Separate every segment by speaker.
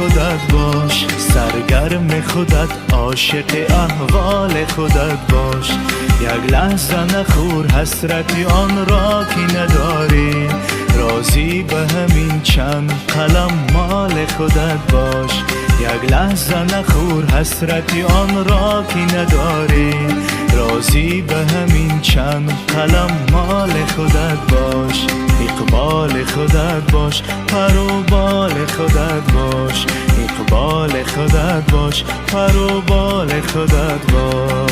Speaker 1: خودت باش، سرگرم خودت، عاشق احوال خودت باش. یک لحظه نخور حسرتی آن را که نداری، راضی به همین چند قلم مال خودت باش. یک لحظه نخور حسرتی آن را که نداری، راضی به همین چند قلم مال خودت باش. اقبال خودت باش، پر و بال خودت باش. اقبال خودت باش، پر و بال خودت باش.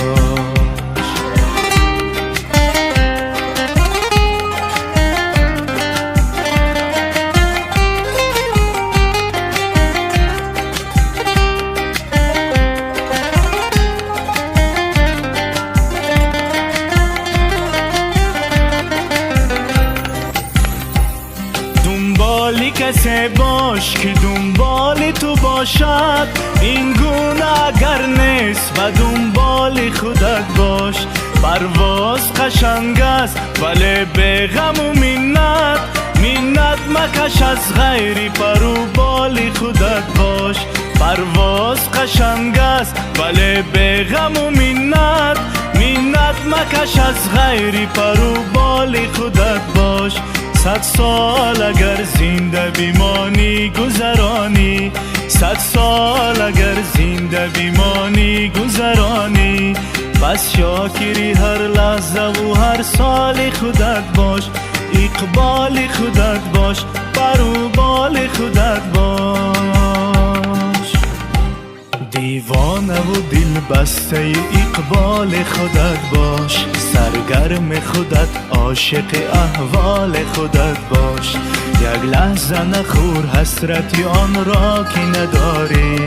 Speaker 1: دنبالی کسی باش که دنبال تو باشد، این گونه اگر نیست و دنبال خودت باش. پرواز قشنگ است ولی به غم و منت، منت مکش از غیری، پر و بال خودت باش. پرواز قشنگ است ولی به غم و منت، منت مکش از غیری، پر و بال خودت باش. 100 سال اگر زنده بیمانی گذرانی، 100 سال اگر زنده بیمانی گذرانی، پس شاکری هر لحظه و هر سال خودت باش. اقبال خودت باش، پر و بال خودت باش. دیوانه و دل بسته اقبال خودت باش، سرگرم خودت، عاشق احوال خودت باش. یک لحظه نخور حسرتی آن را که نداری،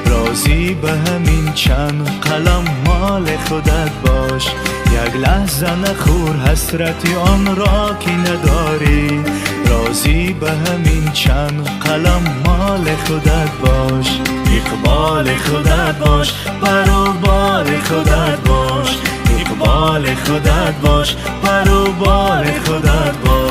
Speaker 1: راضی به همین چند قلم مال خودت باش. یک لحظه نخور حسرتی آن را که نداری، راضی به همین چند قلم مال خودت باش. اقبال خودت باش، پر و بال خودت باش. اقبال خودت باش، پر و بال خودت باش.